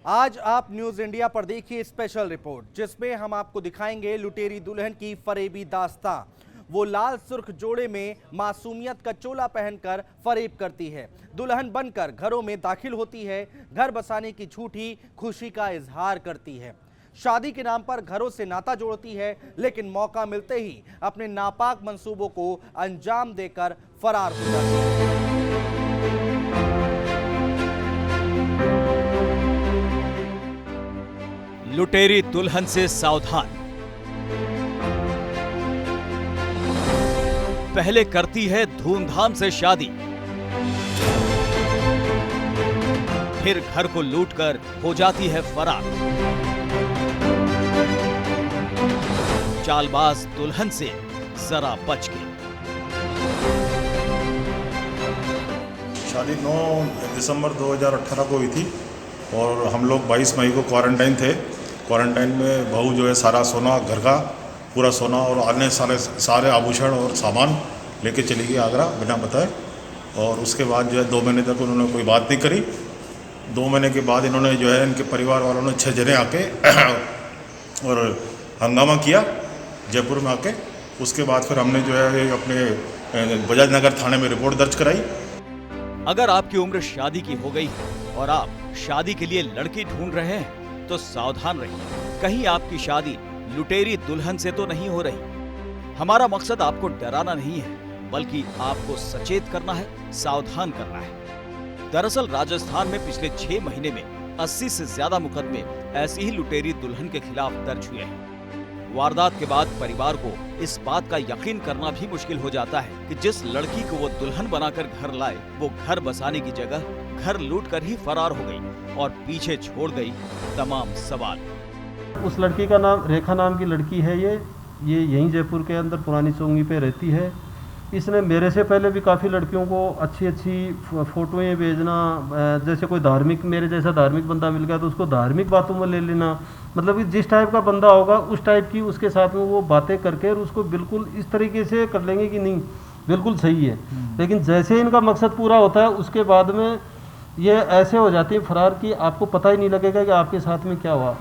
आज आप news India पर देखिए स्पेशल रिपोर्ट, जिसमें हम आपको दिखाएंगे लुटेरी दुल्हन की फरेबी दास्तां। वो लाल सुर्ख जोड़े में मासूमियत का चोला पहनकर फरेब करती है, दुल्हन बनकर घरों में दाखिल होती है, घर बसाने की झूठी खुशी का इजहार करती है, शादी के नाम पर घरों से नाता जोड़ती है, लेकिन मौका मिलते ही अपने नापाक मंसूबों को अंजाम देकर फरार हो जाती है। लुटेरी दुल्हन से सावधान। पहले करती है धूमधाम से शादी, फिर घर को लूटकर हो जाती है फरार। चालबाज दुल्हन से जरा बच के। शादी 9 दिसंबर 2018 को हुई थी और हम लोग 22 मई को क्वारंटाइन थे। क्वारंटाइन में बहू जो है सारा सोना, घर का पूरा सोना और अन्य सारे आभूषण और सामान लेके चली गई आगरा बिना बताए। और उसके बाद जो है 2 महीने तक उन्होंने कोई बात नहीं करी। 2 महीने के बाद इन्होंने जो है इनके परिवार वालों ने 6 जने आके और हंगामा किया जयपुर में आके। उसके बाद फिर हमने जो है अपने बजाज नगर थाने में रिपोर्ट दर्ज कराई। अगर आपकी उम्र शादी की हो गई है और आप शादी के लिए लड़की ढूंढ रहे हैं तो सावधान रहिए, कहीं आपकी शादी लुटेरी दुल्हन से तो नहीं हो रही। हमारा मकसद आपको डराना नहीं है, बल्कि आपको सचेत करना है, सावधान करना है। दरअसल राजस्थान में पिछले 6 महीने में 80 से ज्यादा मुकदमे ऐसी ही लुटेरी दुल्हन के खिलाफ दर्ज हुए हैं। वारदात के बाद परिवार को इस बात का यकीन करना भी मुश्किल हो जाता है कि जिस लड़की को वो दुल्हन बनाकर घर लाए, वो घर बसाने की जगह घर लूटकर ही फरार हो गई और पीछे छोड़ गई तमाम सवाल। उस लड़की का नाम रेखा नाम की लड़की है। ये यहीं जयपुर के अंदर पुरानी चौंगी पे रहती है। इसने मेरे से पहले भी काफ़ी लड़कियों को अच्छी फ़ोटोएं भेजना, जैसे कोई धार्मिक, मेरे जैसा धार्मिक बंदा मिल गया तो उसको धार्मिक बातों में ले लेना, मतलब कि जिस टाइप का बंदा होगा उस टाइप की उसके साथ में वो बातें करके और उसको बिल्कुल इस तरीके से कर लेंगे कि नहीं बिल्कुल सही है। लेकिन जैसे इनका मकसद पूरा होता है उसके बाद में ये ऐसे हो जाती है फरार की आपको पता ही नहीं लगेगा कि आपके साथ में क्या हुआ।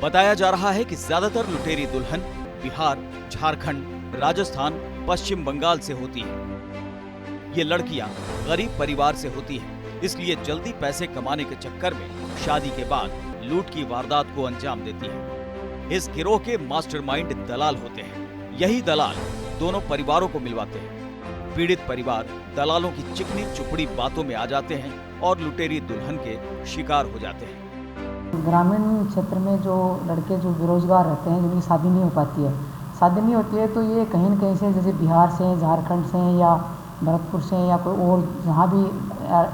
बताया जा रहा है कि ज्यादातर लुटेरी दुल्हन बिहार, झारखंड, राजस्थान, पश्चिम बंगाल से होती है। ये लड़कियां गरीब परिवार से होती हैं, इसलिए जल्दी पैसे कमाने के चक्कर में शादी के बाद लूट की वारदात को अंजाम देती है। इस गिरोह के मास्टरमाइंड दलाल होते हैं। यही दलाल दोनों परिवारों को मिलवाते हैं। पीड़ित परिवार दलालों की चिकनी चुपड़ी बातों में आ जाते हैं और लुटेरी दुल्हन के शिकार हो जाते हैं। ग्रामीण क्षेत्र में जो लड़के जो बेरोजगार रहते हैं, जिनकी शादी नहीं हो पाती है, शादी नहीं होती है तो ये कहीं न कहीं से, जैसे बिहार से, झारखंड से या भरतपुर से या कोई और जहाँ भी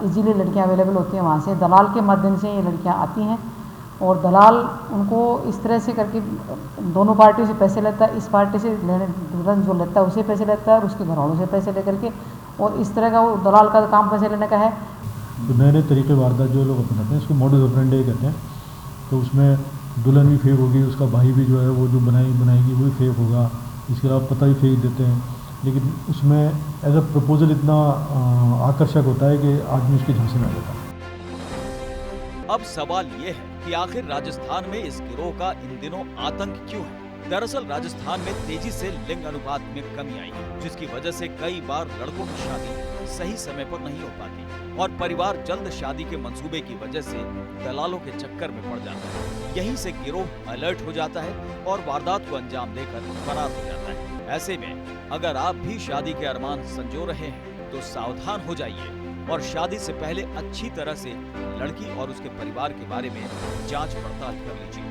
इजीली लड़कियाँ अवेलेबल होती हैं वहाँ से दलाल के माध्यम से ये लड़कियाँ आती हैं और दलाल उनको इस तरह से करके दोनों पार्टियों से पैसे लेता है। इस पार्टी से दुल्हन जो लेता है उसे पैसे लेता है और उसके घर वालों से पैसे लेकर के, और इस तरह का वो दलाल का काम पैसे लेने का है। तो नए नए तरीके वारदात जो लोग अपनाते हैं इसको मॉडस ऑपरेंडी कहते हैं। तो उसमें दुल्हन भी फेक होगी, उसका भाई भी जो है वो जो बनाएगी वो भी फेक होगा, इसके अलावा पता भी फेक देते हैं। लेकिन उसमें एज अ प्रपोजल इतना आकर्षक होता है कि आदमी उसकी झांसे में आ जाता है। अब सवाल ये है कि आखिर राजस्थान में इस गिरोह का इन दिनों आतंक क्यों है? दरअसल राजस्थान में तेजी से लिंग अनुपात में कमी आई है, जिसकी वजह से कई बार लड़कों की शादी सही समय पर नहीं हो पाती और परिवार जल्द शादी के मंसूबे की वजह से दलालों के चक्कर में पड़ जाता है। यहीं से गिरोह अलर्ट हो जाता है और वारदात को अंजाम देकर फरार हो जाता है। ऐसे में अगर आप भी शादी के अरमान संजो रहे हैं तो सावधान हो जाइए और शादी से पहले अच्छी तरह से लड़की और उसके परिवार के बारे में जांच पड़ताल कर लीजिए।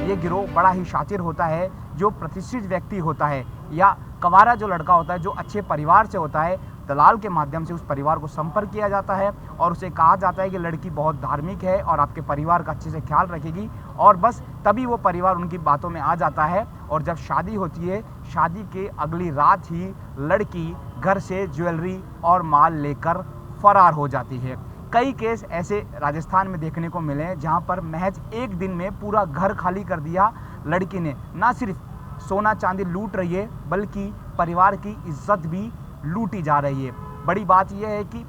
ये गिरोह बड़ा ही शातिर होता है। जो प्रतिष्ठित व्यक्ति होता है या कवारा जो लड़का होता है जो अच्छे परिवार से होता है, दलाल के माध्यम से उस परिवार को संपर्क किया जाता है और उसे कहा जाता है कि लड़की बहुत धार्मिक है और आपके परिवार का अच्छे से ख्याल रखेगी, और बस तभी वो परिवार उनकी बातों में आ जाता है। और जब शादी होती है, शादी के अगली रात ही लड़की घर से ज्वेलरी और माल लेकर फरार हो जाती है। कई केस ऐसे राजस्थान में देखने को मिले हैं जहां पर महज एक दिन में पूरा घर खाली कर दिया लड़की ने। ना सिर्फ सोना चांदी लूट रही है बल्कि परिवार की इज्जत भी लूटी जा रही है। बड़ी बात यह है कि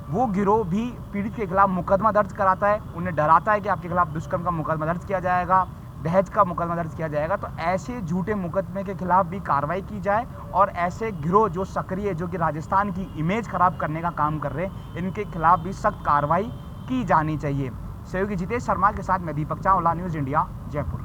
वो गिरोह भी पीड़ित के खिलाफ मुकदमा दर्ज कराता है, उन्हें डराता है कि आपके खिलाफ दुष्कर्म का मुकदमा दर्ज किया जाएगा, दहेज का मुकदमा दर्ज किया जाएगा। तो ऐसे झूठे मुकदमे के खिलाफ भी कार्रवाई की जाए और ऐसे गिरोह जो सक्रिय, जो कि राजस्थान की इमेज खराब करने का काम कर रहे हैं, इनके खिलाफ भी सख्त कार्रवाई की जानी चाहिए। सहयोगी जितेश शर्मा के साथ मैं दीपक चावला, न्यूज़ इंडिया, जयपुर।